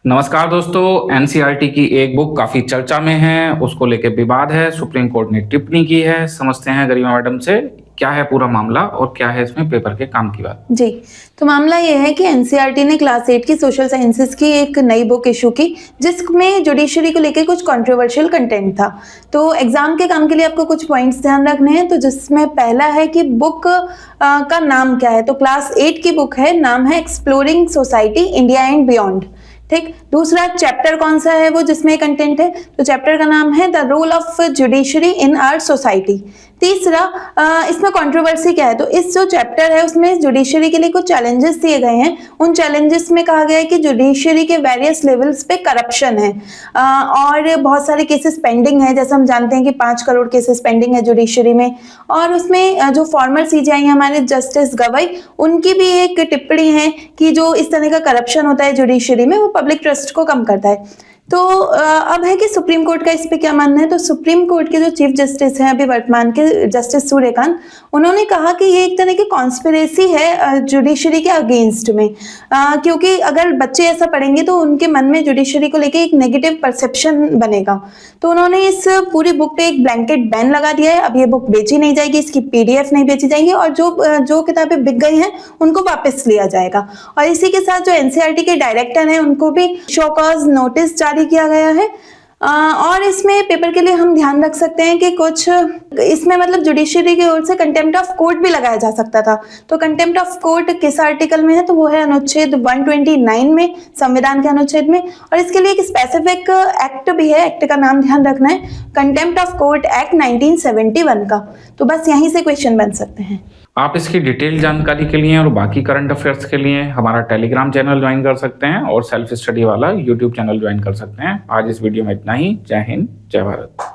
नमस्कार दोस्तों, एनसीईआरटी की एक बुक काफी चर्चा में है, उसको लेके विवाद है। सुप्रीम कोर्ट ने टिप्पणी की है। समझते हैं गरिमा मैडम से क्या है पूरा मामला और क्या है इसमें पेपर के काम की बात। जी, तो मामला ये है कि एनसीईआरटी ने क्लास 8 की सोशल साइंसेज की एक नई बुक इशू की, जिसमें जुडिशरी को लेकर कुछ कंट्रोवर्शियल कंटेंट था। तो एग्जाम के काम के लिए आपको कुछ पॉइंट्स ध्यान रखने हैं। तो जिसमें पहला है कि बुक का नाम क्या है। तो क्लास 8 की बुक है, नाम है exploring society India and beyond. ठीक, दूसरा चैप्टर कौन सा है वो जिसमें कंटेंट है, तो चैप्टर का नाम है the role of judiciary in our society. तीसरा, इसमें कंट्रोवर्सी क्या है, तो इस जो चैप्टर है उसमें जुडिशरी के लिए कुछ चैलेंजेस दिए गए हैं। उन चैलेंजेस में कहा गया है कि जुडिशरी के वेरियस लेवल्स पे करप्शन है और बहुत सारे केसेस पेंडिंग है। जैसे हम जानते हैं कि 5 करोड़ केसेस पेंडिंग है जुडिशरी में। और उसमें जो फॉर्मर सीजेआई हमारे जस्टिस गवई, उनकी भी एक टिप्पणी है कि जो इस तरह का करप्शन होता है जुडिशरी में वो पब्लिक ट्रस्ट को कम करता है। तो अब है कि सुप्रीम कोर्ट का इस पे क्या मानना है। तो सुप्रीम कोर्ट के जो चीफ जस्टिस हैं अभी वर्तमान के, जस्टिस सूर्यकांत, उन्होंने कहा कि ये एक तरह की कॉन्स्पिरेसी है जुडिशरी के अगेंस्ट में, क्योंकि अगर बच्चे ऐसा पढ़ेंगे तो उनके मन में जुडिशरी को लेके एक नेगेटिव परसेप्शन बनेगा। तो उन्होंने इस पूरी बुक पे एक ब्लैंकेट बैन लगा दिया है। अब ये बुक बेची नहीं जाएगी, इसकी पीडीएफ नहीं बेची जाएंगी और जो किताबें बिक गई हैं उनको वापस लिया जाएगा। और इसी के साथ जो एनसीईआरटी के डायरेक्टर हैं उनको भी शो कॉज नोटिस जारी किया गया है। और इसमें पेपर के लिए हम ध्यान रख सकते हैं कि कुछ इसमें मतलब जुडिशरी की ओर से कंटेम्प्ट ऑफ कोर्ट भी लगाया जा सकता था। तो कंटेम्प्ट ऑफ कोर्ट किस आर्टिकल में है, तो वो है अनुच्छेद 129 में, संविधान के अनुच्छेद में। और इसके लिए एक स्पेसिफिक एक्ट भी है, एक्ट का नाम ध्यान रखना है, कंटेम्प्ट ऑफ कोर्ट एक्ट 1971 का। तो बस यहीं से क्वेश्चन बन सकते हैं। आप इसकी डिटेल जानकारी के लिए और बाकी करंट अफेयर्स के लिए हमारा टेलीग्राम चैनल ज्वाइन कर सकते हैं और सेल्फ स्टडी वाला यूट्यूब चैनल ज्वाइन कर सकते हैं। आज इस वीडियो में इतना ही। जय हिंद, जय भारत।